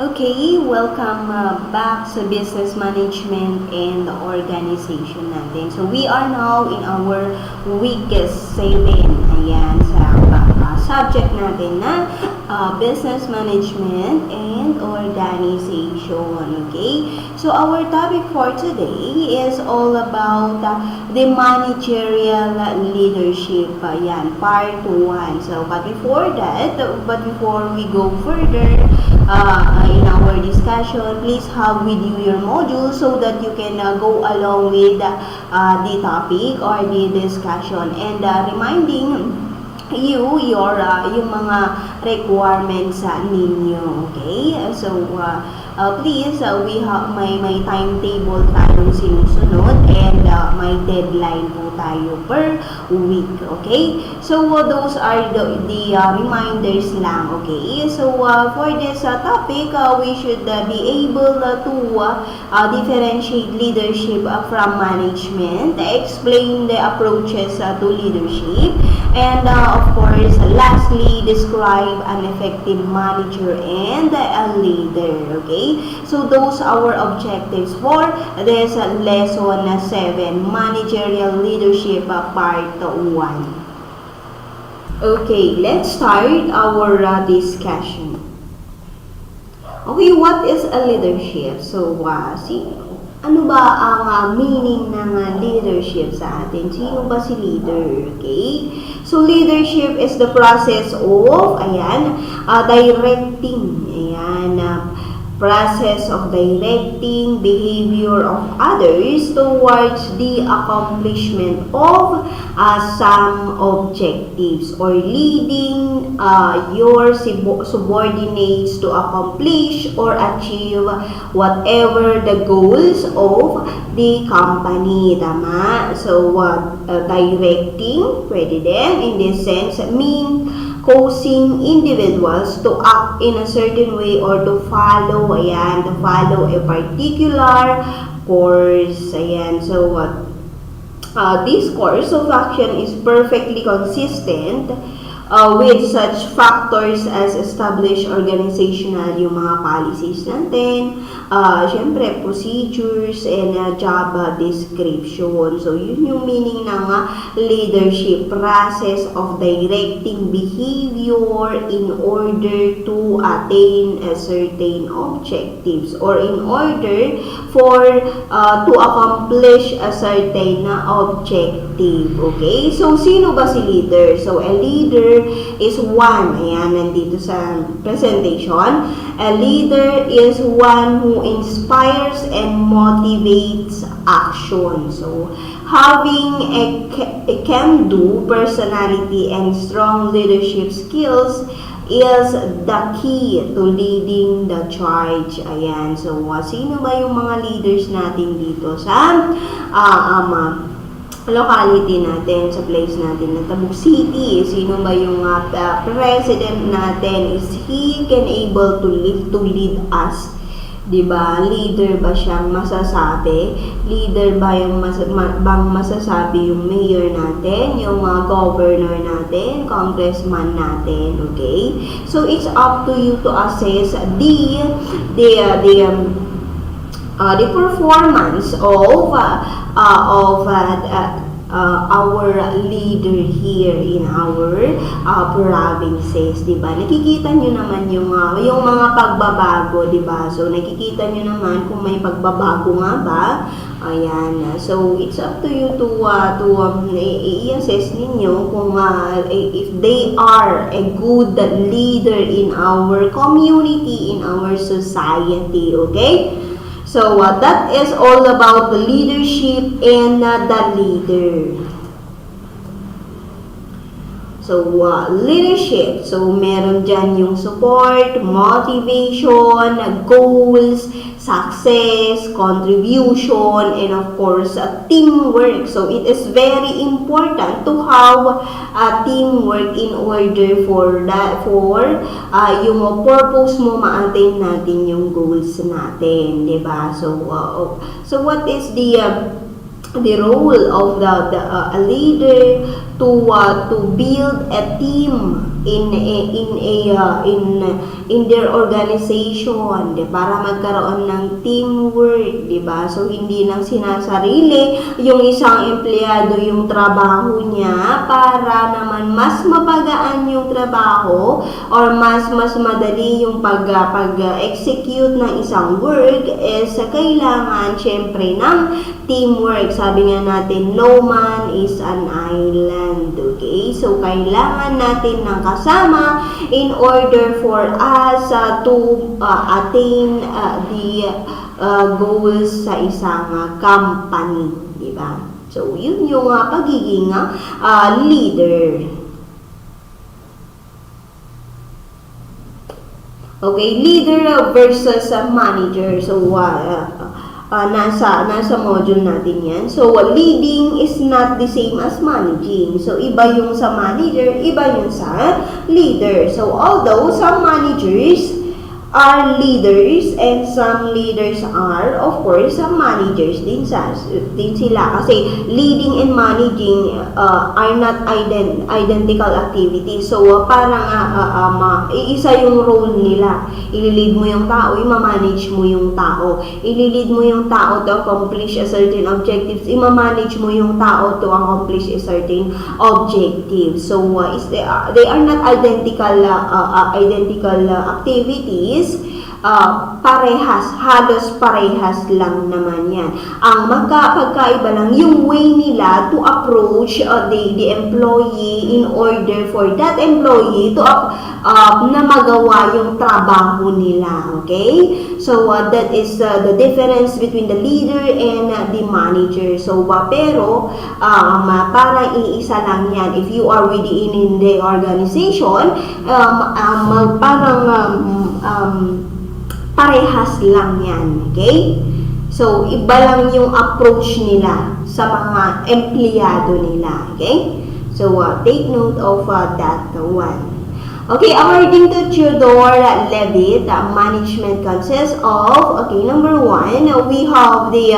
Okay, welcome back sa business management and organization natin. So, we are now in our week 7. Ayan, sa subject natin na business management and organization. Okay? So, our topic for today is all about the managerial leadership. Ayan, part 1. So, but before we go further, in our discussion, please have with you your module so that you can go along with the topic or the discussion, and reminding yung mga requirements ninyo. Okay? So, please, we have may timetable tayong sinusunod, and may deadline po tayo per week. Okay? So, those are the reminders lang. Okay? So, for this topic, we should be able to differentiate leadership from management, explain the approaches to leadership, and of course, lastly, describe an effective manager and a leader. Okay? So, those are our objectives for this lesson 7, Managerial Leadership Part 1. Okay, let's start our discussion. Okay, what is a leadership? So, ano ba ang meaning ng leadership sa atin? Sino ba si leader? Okay? So, leadership is the process of, directing. Process of directing behavior of others towards the accomplishment of some objectives, or leading your subordinates to accomplish or achieve whatever the goals of the company. Tama? So, directing, pwede din, in this sense, causing individuals to act in a certain way or to follow a particular course. So, this course of action is perfectly consistent with such factors as established organizational, yung mga policies natin, syempre, procedures, and job description. So, yun yung meaning ng leadership, process of directing behavior in order to attain a certain objectives, or in order to accomplish a certain objective. Okay? So, sino ba si leader? So, a leader is one. Ayan, nandito sa presentation. A leader is one who inspires and motivates action. So, having a can-do personality and strong leadership skills is the key to leading the charge. Ayan. So, sino ba yung mga leaders natin dito sa locality natin, sa place natin na Tabuk City? Sino ba yung president natin? Is he can able to lead us? Diba? Leader ba siyang masasabi? Leader ba yung bang masasabi yung mayor natin, yung governor natin, congressman natin? Okay? So, it's up to you to assess the performance of our leader here in our provinces, diba? Nakikita nyo naman yung mga pagbabago, diba? So, nakikita nyo naman kung may pagbabago nga ba. Ayan. So, it's up to you to i-assess ninyo kung if they are a good leader in our community, in our society. Okay? So, that is all about the leadership and the leader. So, leadership. So, meron dyan yung support, motivation, goals, success, contribution, and of course, teamwork. So, it is very important to have teamwork in order for yung purpose mo, ma-attain natin yung goals natin, diba? So, what is the role of a leader? to build a team in their organization, para magkaroon ng teamwork, di ba? So hindi lang sinasarili yung isang empleyado yung trabaho niya para naman mas mapagaan yung trabaho or mas madali yung pag-execute ng isang work, is kailangan syempre ng teamwork. Sabi nga natin, no man is an island. Okay? So kailangan natin ng kasama in order for us to attain the goals sa isang company, di ba? So yun yung pagiging leader. Okay, leader versus manager. So nasa module natin yan. So leading is not the same as managing. So iba yung sa manager, iba yung sa leader. So although some managers are leaders and some leaders are, of course, some managers din sila, kasi leading and managing are not identical activities. So parang iisa yung role nila. Ililid mo yung tao, i-manage mo yung tao. Ililid mo yung tao to accomplish a certain objectives, i-manage mo yung tao to accomplish a certain objective. So they are not identical activities. Halos parehas lang naman yan. Ang pagkaiba lang yung way nila to approach the employee in order for that employee to na magawa yung trabaho nila. Okay? So that is the difference between the leader and the manager. So pero parang iisa lang yan. If you are within the organization, parehas lang yan. Okay? So, iba lang yung approach nila sa mga empleyado nila. Okay? So, take note of that one. Okay, according to Theodore Levitt, management consists of, number 1, we have the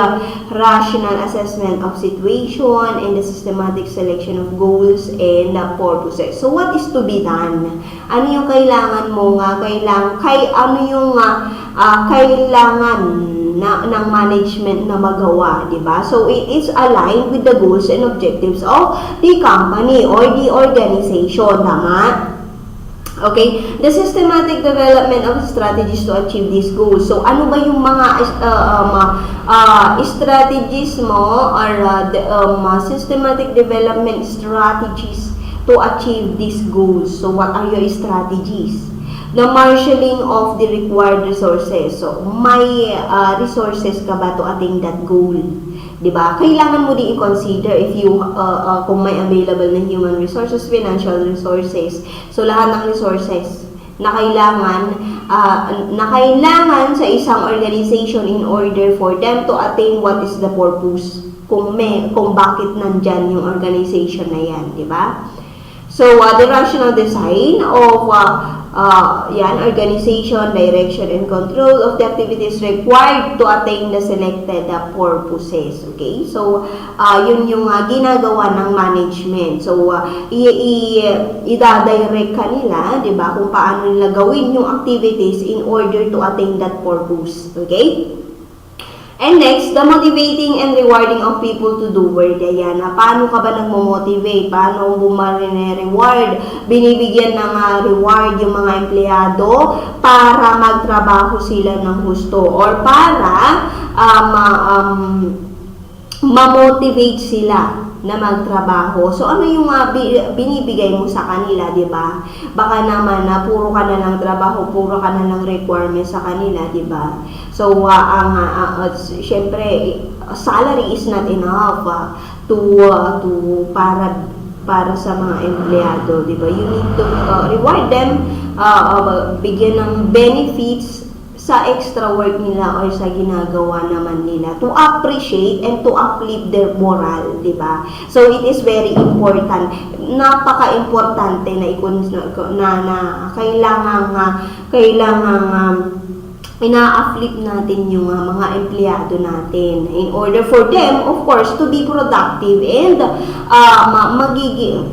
rational assessment of situation and the systematic selection of goals and purposes. So, what is to be done? Ano yung kailangan mo kailangan ng management na magawa, di ba? So, it is aligned with the goals and objectives of the company or the organization, tama? Okay, the systematic development of strategies to achieve these goals. So, ano ba yung mga strategies mo or systematic development strategies to achieve these goals? So, what are your strategies? The marshalling of the required resources. So, may resources ka ba to attain that goal? Diba? Kailangan mo din i-consider if you, kung may available na human resources, financial resources. So, lahat ng resources na kailangan sa isang organization in order for them to attain what is the purpose. Kung bakit nandyan yung organization na yan, diba? So, the rational design of organization, direction, and control of the activities required to attain the selected purposes. Okay? So, yun yung ginagawa ng management. So, i-direct ka nila, di ba, kung paano nila gawin yung activities in order to attain that purpose. Okay? And next, the motivating and rewarding of people to do work. Ayan, paano ka ba nagmo-motivate? Paano mo reward? Binibigyan ng reward yung mga empleyado para magtrabaho sila ng husto or para ma-motivate sila na magtrabaho. So, ano yung binibigay mo sa kanila, di ba? Baka naman puro ka na lang trabaho, puro ka na lang requirements sa kanila, di ba? So, syempre, salary is not enough para sa mga empleyado, di ba? You need to reward them, bigyan ng benefits sa extra work nila or sa ginagawa naman nila to appreciate and to uplift their moral, di ba? So, it is very important. Napaka-importante na kailangang ina-uplift natin yung mga empleyado natin in order for them, of course, to be productive and magiging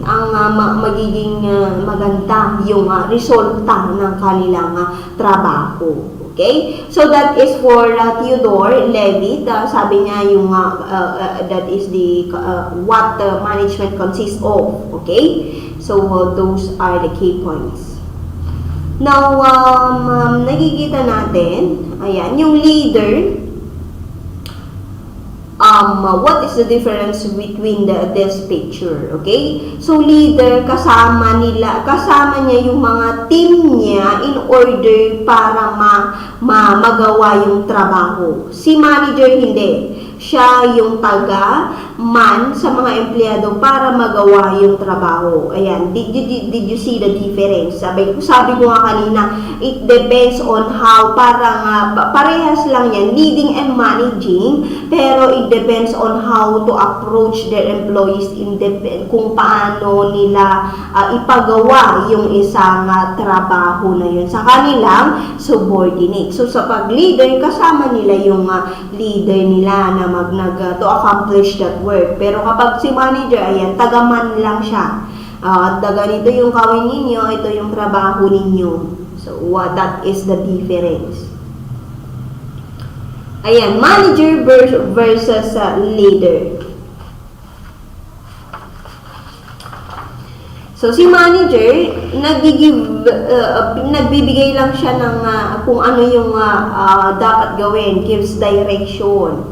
maganda yung resulta ng kanilang trabaho. Okay? So that is for Theodore Levitt. Sabi niya yung that is the what management consists of. Okay? So those are the key points. Now, nakikita natin, ayan, yung leader, what is the difference between this picture, okay? So, leader, kasama niya yung mga team niya in order para magawa yung trabaho. Si manager, hindi. Siya yung taga-man sa mga empleyado para magawa yung trabaho. Ayan, did you see the difference? Sabi ko nga kanina, it depends on how, parang parehas lang yan, leading and managing, pero it depends on how to approach their employees kung paano nila ipagawa yung isang trabaho na yun sa kanilang subordinate. So, sa pag-leader, kasama nila yung leader nila na to accomplish that work. Pero kapag si manager, ayan, taga-man lang siya. Ganito yung kawin ninyo, ito yung trabaho ninyo. So, that is the difference. Ayan, manager versus leader. So, si manager, nagbibigay lang siya ng kung ano yung dapat gawin, gives direction.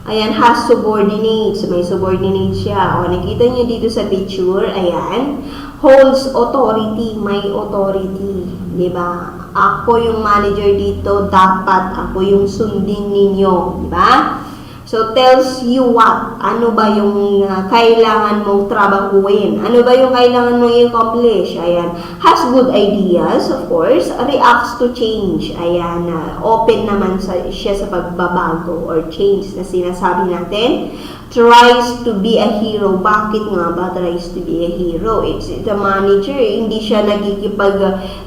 Ayan, has subordinates. May subordinates siya. O, nakita niyo dito sa picture, ayan, holds authority. May authority. Diba? Ako yung manager dito, dapat ako yung sundin ninyo. Diba? So, tells you what? Ano ba yung kailangan mong trabahuin? Ano ba yung kailangan mong i-accomplish? Ayan. Has good ideas, of course. Reacts to change. Ayan. Open naman siya sa pagbabago or change na sinasabi natin. Tries to be a hero. Bakit nga ba tries to be a hero? It's the manager. Hindi siya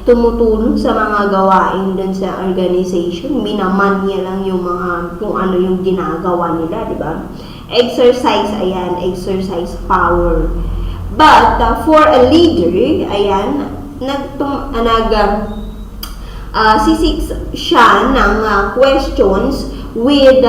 tumutulong sa mga gawain dun sa organization. Minaman niya lang yung kung ano yung ginagawa nila, di ba? Exercise, ayan, exercise power. But for a leader, ayan, sisik siya ng questions with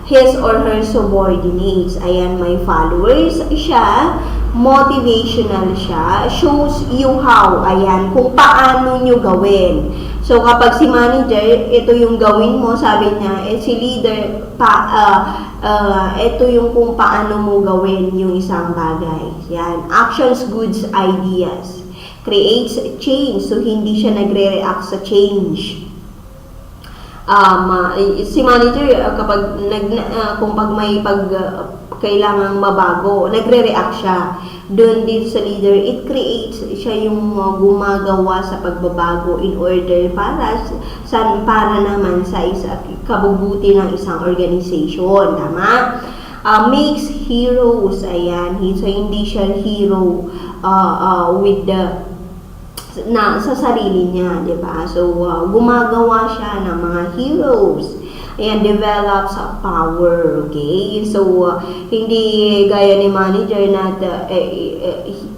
his or her subordinates. Ayan, may followers siya, motivational siya, shows you how, ayan, kung paano nyo gawin. So, kapag si manager, ito yung gawin mo, sabi niya, si leader, ito yung kung paano mo gawin yung isang bagay. Yan, actions, goods, ideas. Creates change, so hindi siya nagre-react sa change. Si manager, kung may kailangang mabago, nagre-react siya. Doon dito sa leader, it creates siya yung gumagawa sa pagbabago in order para naman sa kabubuti ng isang organization. Tama? Makes heroes. Ayan. So, hindi siya hero sa sarili niya, di ba? So, gumagawa siya ng mga heroes. Ayan, develops power, okay? So, hindi gaya ni manager na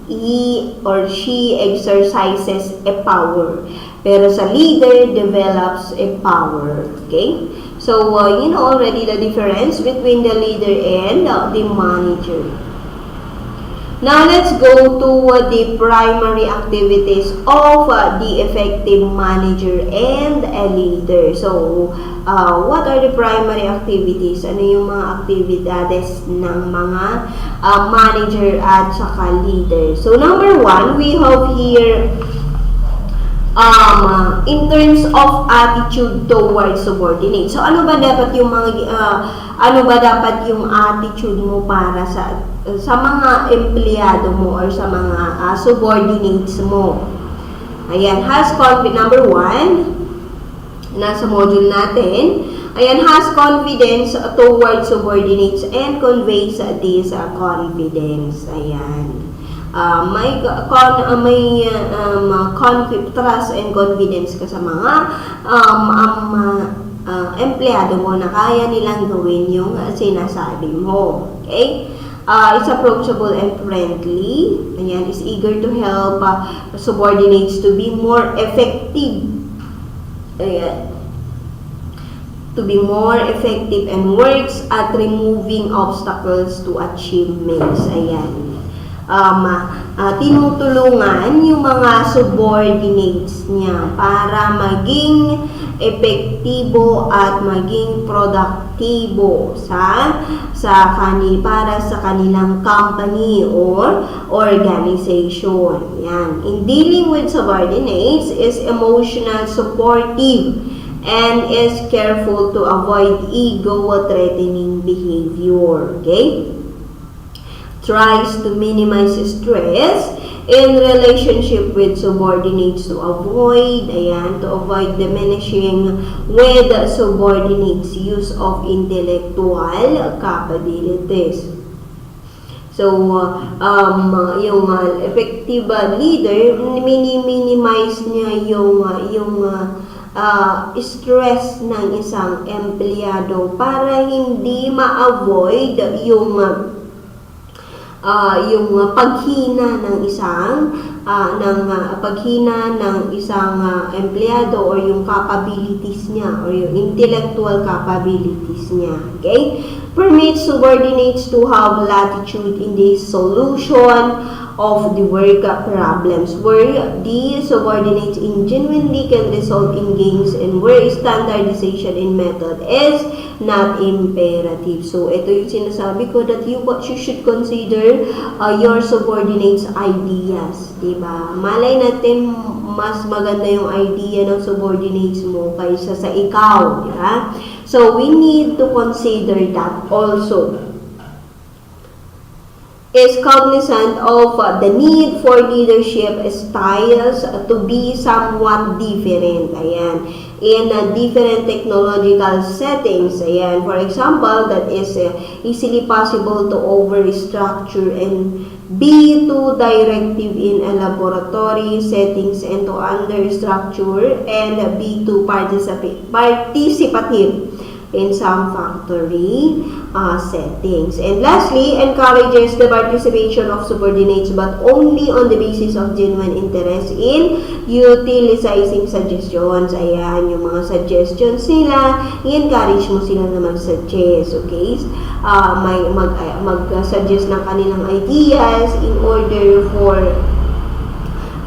he or she exercises a power. Pero sa leader, develops a power, okay? So, you know already the difference between the leader and the manager. Now, let's go to the primary activities of the effective manager and a leader. So, what are the primary activities? Ano yung mga activities ng mga manager at saka leader? So, number one, we have here in terms of attitude towards subordinates. So, ano ba dapat yung attitude mo para sa mga empleyado mo or sa mga subordinates mo? Ayan, number one, nasa module natin, ayan, has confidence towards subordinates and conveys this confidence. Ayan. trust and confidence ka sa mga empleyado mo na kaya nilang gawin yung sinasabi mo. Okay? Is approachable and friendly. Ayan, is eager to help subordinates to be more effective. Ayan. To be more effective and works at removing obstacles to achievements. Ayan. Tinutulungan yung mga subordinates niya para maging epektibo at maging produktibo para sa kanilang company or organization. Yan. In dealing with subordinates is emotional supportive and is careful to avoid ego-threatening behavior. Okay? Tries to minimize stress in relationship with subordinates to avoid diminishing with subordinates use of intellectual capabilities. So, yung effective leader, minimize niya yung stress ng isang empleyado para hindi ma-avoid yung paghina ng isang empleyado or yung capabilities niya or yung intellectual capabilities niya. Okay? Permits subordinates to have latitude in the solution of the work problems where the subordinates genuinely can result in gains and where standardization in method is not imperative. So, ito yung sinasabi ko that what you should consider your subordinates' ideas. Diba? Malay natin mas maganda yung idea ng subordinates mo kaysa sa ikaw. Diba? So, we need to consider that also. Is cognizant of the need for leadership styles to be somewhat different. Ayan. In different technological settings. Ayan. For example, that is easily possible to overstructure and be too directive in a laboratory settings and to understructure and be too participative in some factory settings. And lastly, encourages the participation of subordinates but only on the basis of genuine interest in utilizing suggestions. Ayan, yung mga suggestions nila, i-encourage mo sila na mag-suggest, okay? Mag-suggest ng kanilang ideas in order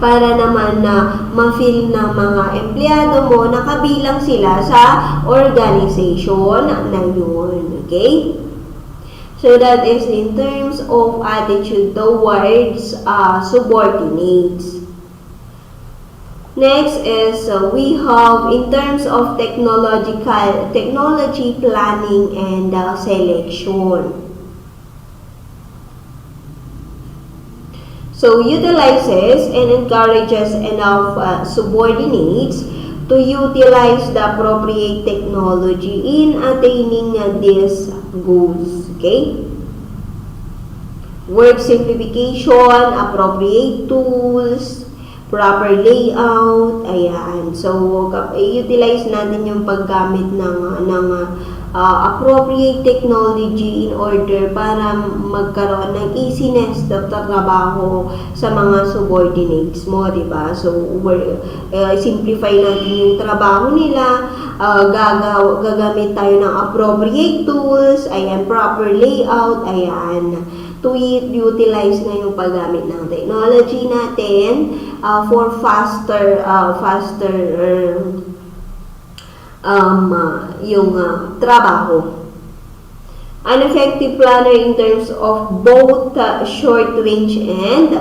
para naman na ma-feel ng mga empleyado mo na kabilang sila sa organization na yun. Okay? So that is in terms of attitude towards subordinates. Next is we have in terms of technology planning and selection. So, utilizes and encourages enough subordinates to utilize the appropriate technology in attaining these goals. Okay? Work simplification, appropriate tools, proper layout, ayan. So, i-utilize natin yung paggamit ng appropriate technology in order para magkaroon ng easiness ng trabaho sa mga subordinates mo, diba? So, simplify natin yung trabaho nila, gagamit tayo ng appropriate tools, ayan, proper layout, ayan, to utilize na yung paggamit ng technology natin for faster trabaho. An effective planner in terms of both short-range and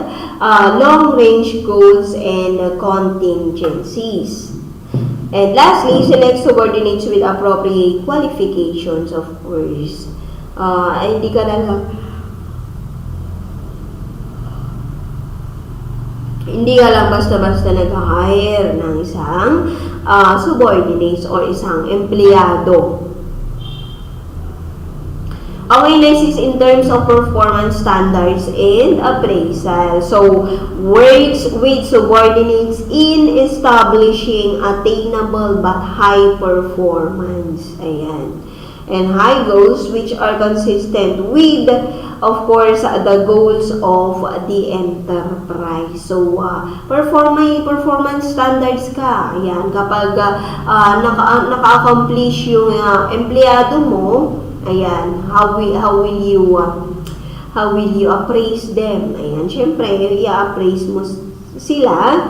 long-range goals and contingencies. And lastly, select subordinates with appropriate qualifications, of course. Hindi ka lang basta-basta nag-hire ng isang subordinates or isang empleyado. Okay, next is in terms of performance standards and appraisal. So, works with subordinates in establishing attainable but high performance. Ayan. And high goals which are consistent with, of course, the goals of the enterprise. So, performance standards ka. Ayan, kapag naka-accomplish yung empleyado mo, ayan, how will you appraise them? Ayan, syempre, i-appraise mo sila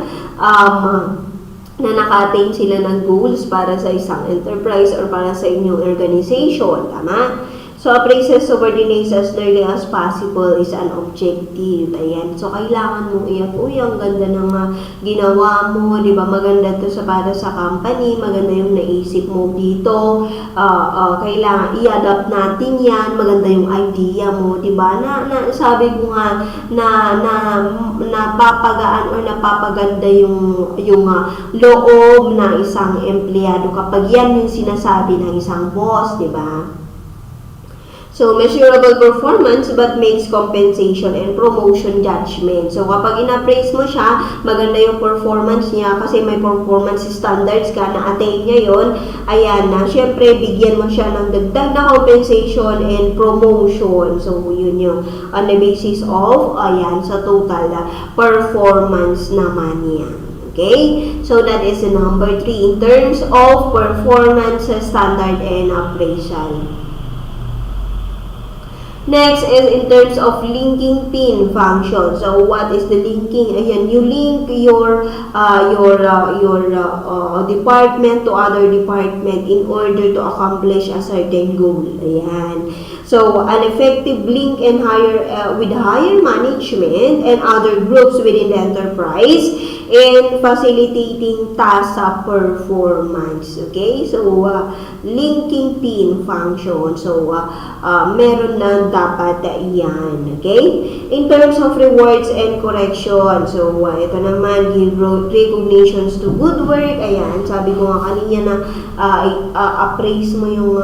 na naka-attain sila ng goals para sa isang enterprise or para sa inyong organization. Tama? So, appraise subordinates as early as possible is an objective. Ayan. So, kailangan mong uy, ang ganda ng ginawa mo, di ba? Maganda to para sa company, maganda yung naisip mo dito. Kailangan i-adapt natin yan, maganda yung idea mo, di ba? Sabi ko nga, napapagaan or napapaganda yung loob ng isang empleyado kapag yan yung sinasabi ng isang boss, di ba? So, measurable performance but makes compensation and promotion judgment. So, kapag in-appraise mo siya, maganda yung performance niya kasi may performance standards ka, na-attain niya yun. Ayan na, syempre, bigyan mo siya ng dagdag na compensation and promotion. So, yun yung on the basis of, ayan, sa total performance naman yan. Okay? So, that is the number 3 in terms of performance standard and appraisal. Next is in terms of linking pin function. So, what is the linking? Ayan, you link your department to other department in order to accomplish a certain goal. Ayan. So, an effective link and with higher management and other groups within the enterprise in facilitating task performance. Okay? So, linking pin function. So, meron na dapat yan. Okay? In terms of rewards and correction. So, ito naman, give recognitions to good work. Ayan, sabi ko nga kanina na appraise mo yung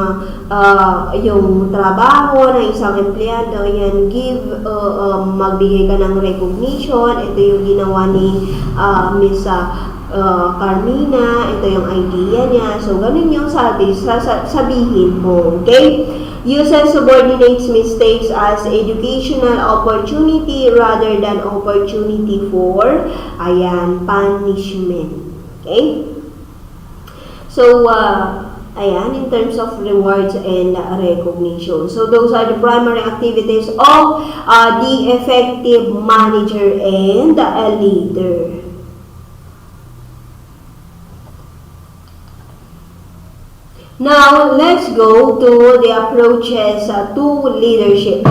trabaho ng isang empleyado. Ayan, magbigay ka ng recognition. Ito yung ginawa ni Miss Carmina, ito yung idea niya. So, ganun yung sabihin mo. Okay? Uses subordinates mistakes as educational opportunity rather than opportunity for, ayan, punishment. Okay? So, ayan, in terms of rewards and recognition. So, those are the primary activities of the effective manager and a leader. Now, let's go to the approaches to leadership.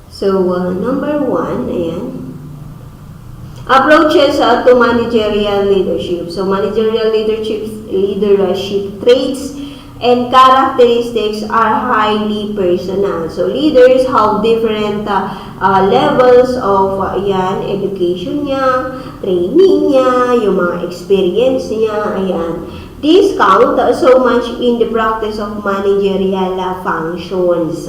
So, number 1, ayan. Approaches to managerial leadership. So, managerial leadership traits and characteristics are highly personal. So, leaders have different levels of education niya, training niya, yung mga experience niya, ayan. This count so much in the practice of managerial functions.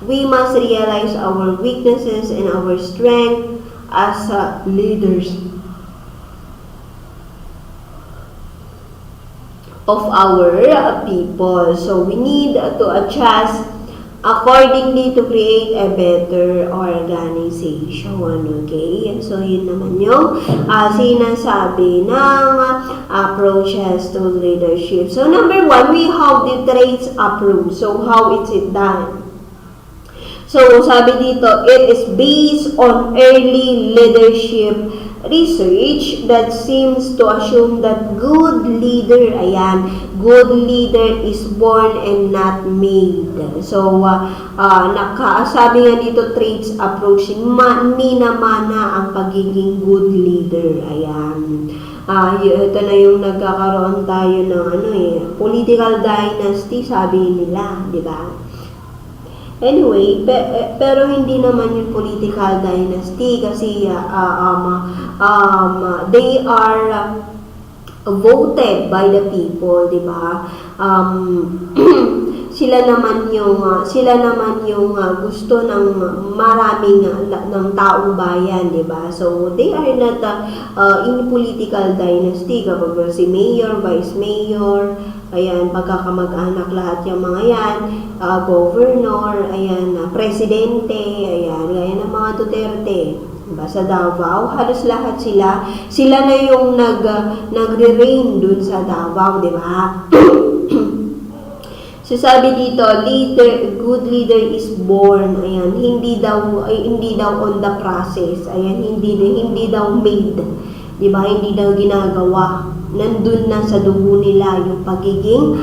We must realize our weaknesses and our strength as leaders of our people. So, we need to adjust accordingly to create a better organization. Okay? So, yun naman yung sinasabi ng approaches to leadership. So, number 1, we have the traits approved. So, how is it done? So, sabi dito, it is based on early leadership research that seems to assume that good leader is born and not made. So, sabi nga dito, traits approach, minamana ang pagiging good leader. Ayan. Ito na yung nagkakaroon tayo ng political dynasty, sabi nila, di ba? Anyway, pero hindi naman yung political dynasty kasi they are sila naman yung gusto ng maraming ng taong bayan, di ba? So they are not in political dynasty, kapag si mayor, vice mayor, ayan, pagkakamag-anak lahat yung mga yan, governor, ayan, presidente, ayan, gaya ng mga Duterte. Diba? Sa Davao, halos lahat sila na yung nagre-reign dun sa Davao, di ba? So sabi dito, good leader is born. Ayan, hindi daw on the process. Ayan, hindi daw made. 'Di ba? Hindi daw ginagawa. Nandun na sa dugo nila yung pagiging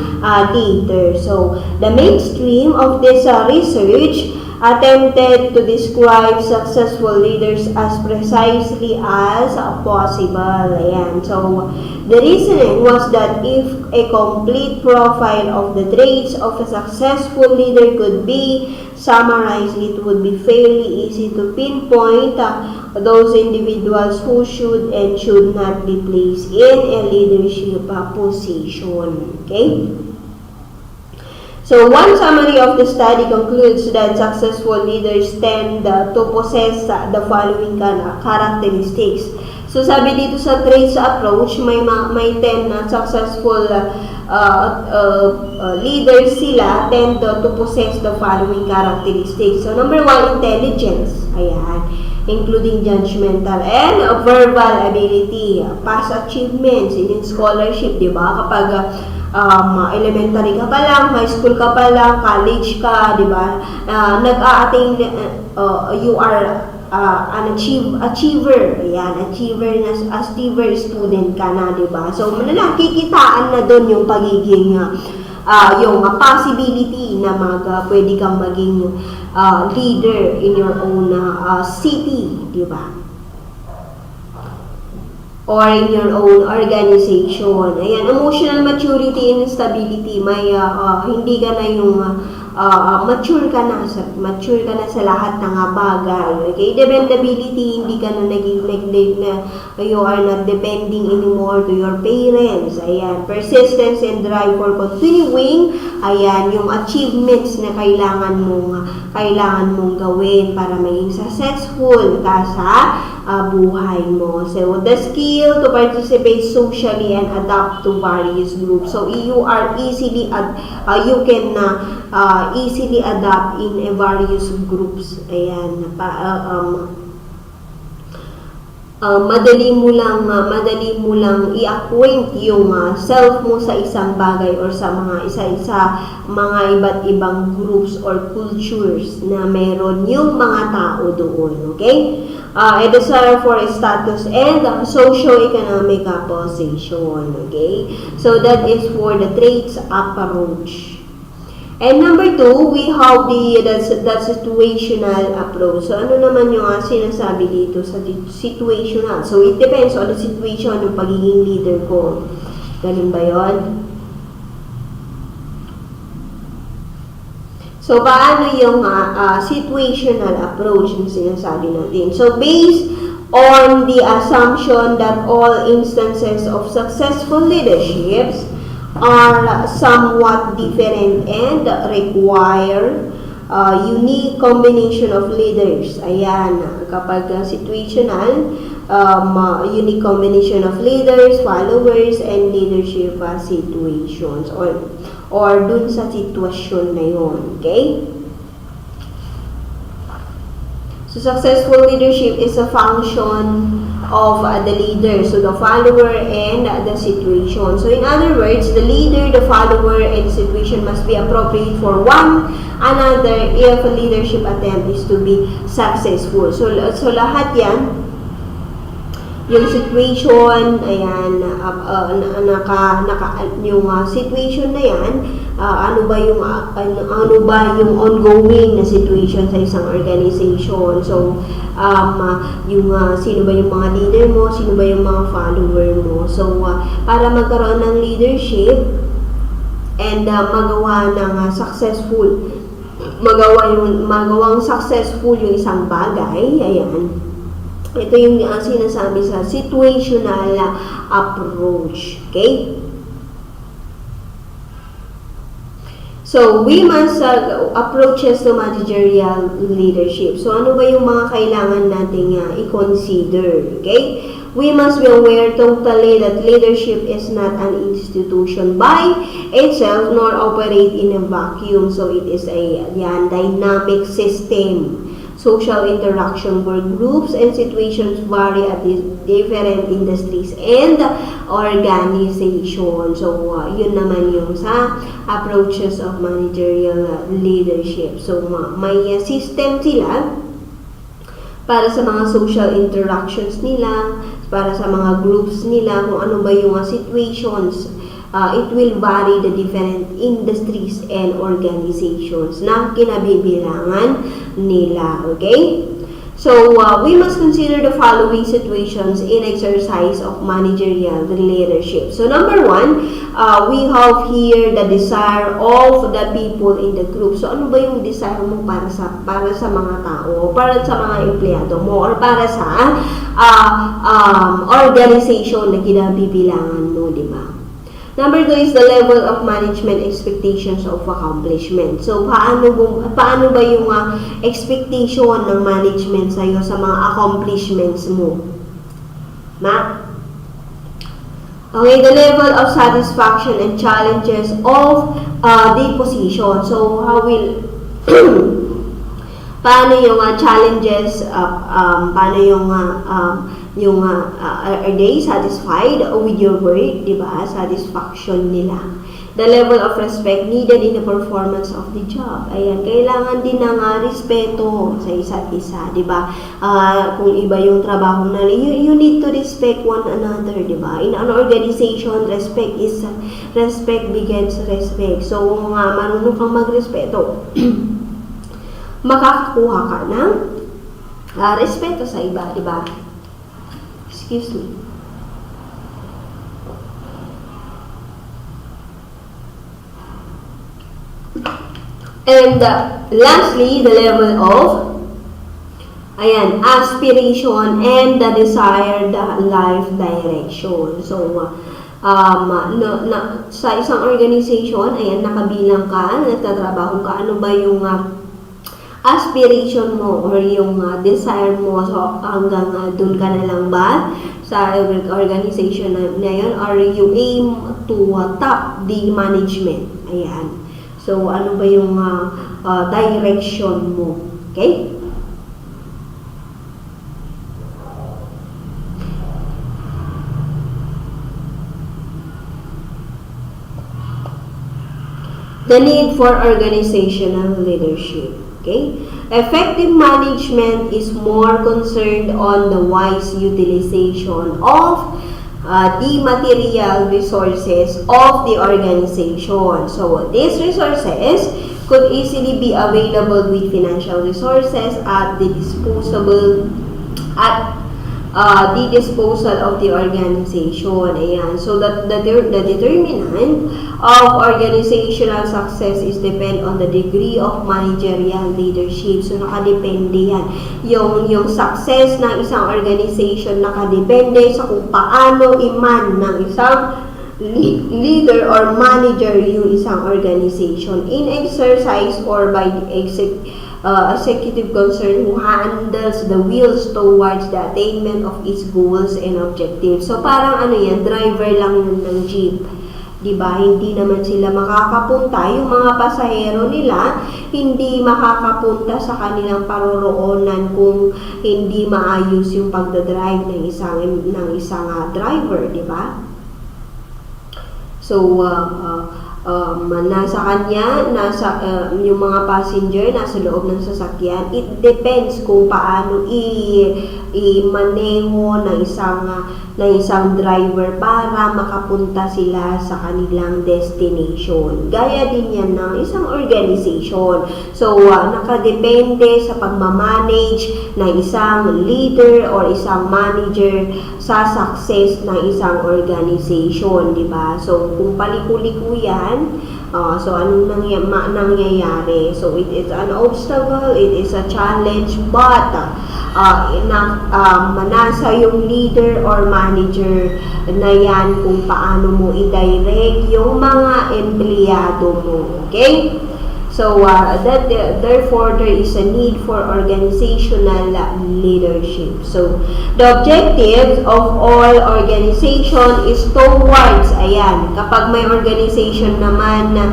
leader. So, the mainstream of this research attempted to describe successful leaders as precisely as possible. Ayan. So, the reasoning was that if a complete profile of the traits of a successful leader could be summarized, it would be fairly easy to pinpoint those individuals who should and should not be placed in a leadership position. Okay? So, one summary of the study concludes that successful leaders tend to possess the following characteristics. So, sabi dito sa traits approach, may 10 successful leaders sila tend to possess the following characteristics. So, number 1, intelligence. Ayan. Including judgmental and verbal ability, past achievements, in scholarship, di ba? Kapag elementary ka pa lang, high school ka pa lang, college ka, di ba? Nag-a-attain, you are an achiever. Ayan, achiever student ka na, di ba? So, nakikitaan na doon yung pagiging, yung possibility na pwede kang maging leader in your own city, di ba? Or in your own organization. Ayan, emotional maturity and stability. May hindi ka na yung mature ka na sa lahat ng bagay. Okay? Dependability, hindi ka na you are not depending anymore to your parents. Ayan, persistence and drive for continuing. Ayan, yung achievements na kailangan mong gawin para maging successful ka sa buhay mo. So, the skill to participate socially and adapt to various groups. So, you are easily easily adapt in various groups. Ayan, madali mo lang i-acquaint yung self mo sa isang bagay or sa mga iba't ibang groups or cultures na meron yung mga tao doon. Okay? A desire for status and socio-economic position. Okay? So, that is for the traits approach. And number 2, we have the situational approach. So, ano naman yung sinasabi dito sa situational? So, it depends on the situation ng pagiging leader ko. Ganun ba yun? So, paano yung situational approach na sinasabi natin? So, based on the assumption that all instances of successful leaderships are somewhat different and require unique combination of leaders. Ayan, kapag situational, unique combination of leaders, followers, and leadership situations or dun sa sitwasyon na yun. Okay? So, successful leadership is a function of the leader, so the follower and the situation. So, in other words, the leader, the follower, and the situation must be appropriate for one another if a leadership attempt is to be successful. So lahat yan, yung situation, ayan, yung situation na yan, ano ba yung ongoing na situation sa isang organization. So, yung sino ba yung mga leader mo, sino ba yung mga follower mo. So, para magkaroon ng leadership and magawang successful yung isang bagay, ayan. Ito yung sinasabi sa situational approach. Okay? So, we must approaches to managerial leadership. So, ano ba yung mga kailangan nating i-consider? Okay? We must be aware totally that leadership is not an institution by itself nor operate in a vacuum. So, it is a dynamic system. Social interaction where groups and situations vary at different industries and organization. So, yun naman yung sa approaches of managerial leadership. So, may system sila para sa mga social interactions nila, para sa mga groups nila, kung ano ba yung situations. It will vary the different industries and organizations na kinabibilangan nila. Okay? So, we must consider the following situations in exercise of managerial leadership. So, number one, we have here the desire of the people in the group. So, ano ba yung desire mo para sa mga tao, para sa mga empleyado mo, or para sa organization na kinabibilangan mo, di ba? Number 2 is the level of management expectations of accomplishment. So, paano ba yung expectation ng management sa'yo sa mga accomplishments mo? Okay, the level of satisfaction and challenges of the position. So, how will paano yung challenges, paano yung are they satisfied with your work, di ba? Satisfaction nila. The level of respect needed in the performance of the job. Ayan, kailangan din ng respeto sa isa't isa, di ba? Kung iba yung trabaho na, you need to respect one another, di ba? In an organization, respect begets respect. So, kung marunong kang magrespeto, makakakuha ka ng respeto sa iba, di ba? Excuse me. And lastly, the level of aspiration and the desired life direction. So, sa isang organization, nakabilang ka, nagtatrabaho ka, ano ba yung aspiration mo or yung desire mo, so hanggang dun ka na lang ba sa organization na yun, or you aim to top the management. Ayan. So, ano ba yung direction mo? Okay? The need for organizational leadership. Okay? Effective management is more concerned on the wise utilization of the material resources of the organization. So, these resources could easily be available with financial resources at the disposal of the organization. Ayan. So, the determinant of organizational success is depend on the degree of managerial leadership. So, nakadepende yan. Yung success ng isang organization nakadepende sa kung paano iman ng isang leader or manager yung isang organization in exercise or by the executive concern who handles the wheels towards the attainment of its goals and objectives. So, parang driver lang yun ng jeep. Diba? Hindi naman sila makakapunta. Yung mga pasahero nila, hindi makakapunta sa kanilang paroroonan kung hindi maayos yung pagdadrive ng isang driver, diba? So, nasa kanya, yung mga passenger nasa loob ng sasakyan. It depends kung paano i-maneho ng isang driver para makapunta sila sa kanilang destination. Gaya din yan ng isang organization. So, nakadepende sa pagmamanage ng isang leader or isang manager sa success ng isang organization, di ba? So, kung paliko-liko yan, so anong nangyayari? So, it is an obstacle, it is a challenge, but manasa yung leader or manager na yan kung paano mo i-direct yung mga empleyado mo. Okay? So, therefore, there is a need for organizational leadership. So, the objective of all organization is towards, ayan, kapag may organization naman na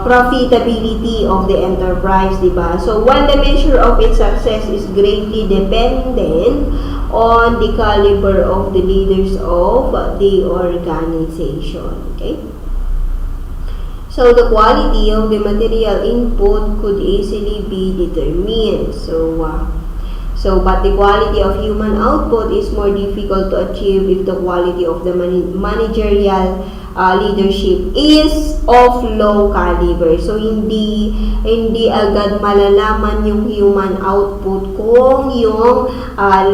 profitability of the enterprise, diba? So, while the measure of its success is greatly dependent on the caliber of the leaders of the organization. Okay? So, the quality of the material input could easily be determined. But the quality of human output is more difficult to achieve if the quality of the managerial leadership is of low caliber. So, hindi agad malalaman yung human output kung yung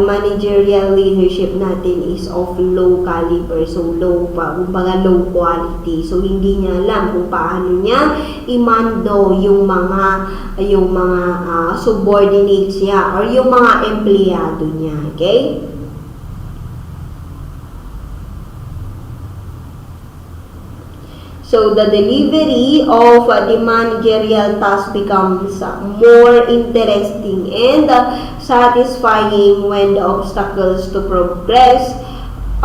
managerial leadership natin is of low caliber. So, kumbaga low quality. So, hindi niya alam kung paano niya imando yung mga subordinates niya or yung mga empleyado niya. Okay? So, the delivery of the managerial task becomes more interesting and satisfying when the obstacles to progress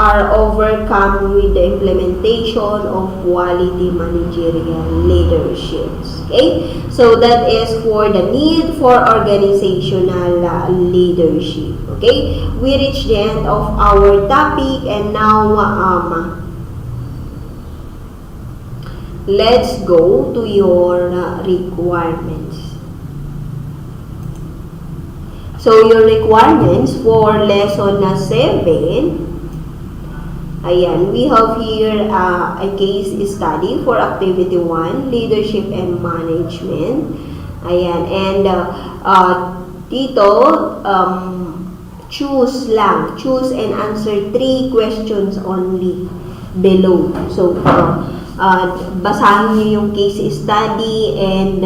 are overcome with the implementation of quality managerial leaderships. Okay? So, that is for the need for organizational leadership. Okay? We reach the end of our topic and now let's go to your requirements. So, your requirements for lesson 7, ayan, we have here a case study for activity 1, leadership and management. Ayan, and dito, choose and answer 3 questions only below. So, basahin niyo yung case study and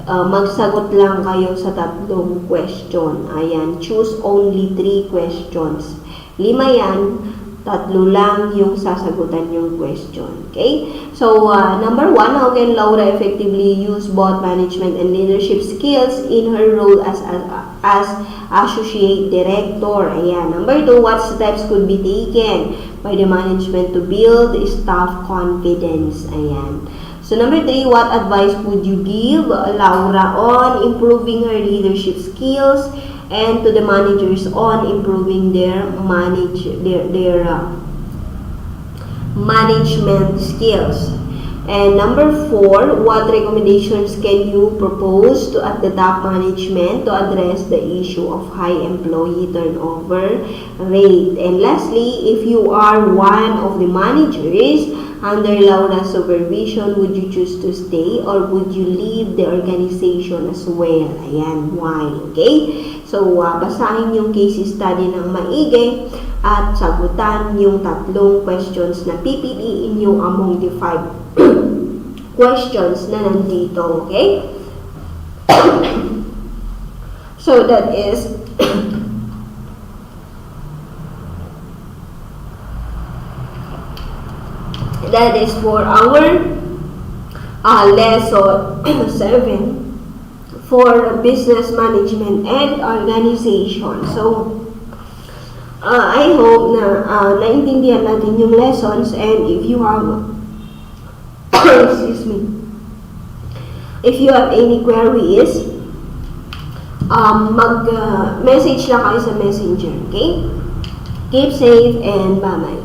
magsagot lang kayo sa 3 question. Ayan, choose only 3 questions. 5 yan, 3 lang yung sasagutan yung question. Okay? So, number 1, how can Laura effectively use both management and leadership skills in her role as associate director? Ayan. Number 2, what steps could be taken by the management to build staff confidence? Ayan. So, number 3, what advice would you give Laura on improving her leadership skills and to the managers on improving their management skills? And number 4, what recommendations can you propose at the top management to address the issue of high employee turnover rate? And lastly, if you are one of the managers under Laura's supervision, would you choose to stay or would you leave the organization as well? Ayan, why? Okay? So, basahin yung case study ng maigi at sagutan yung 3 questions na pipiliin nyo among the 5 questions na nandito. Okay? So, that is for our lesson 7 for business management and organization. So, I hope na naintindihan natin yung lessons, and if you have excuse me, if you have any queries, mag-message lang kayo sa messenger. Okay? Keep safe and bye-bye.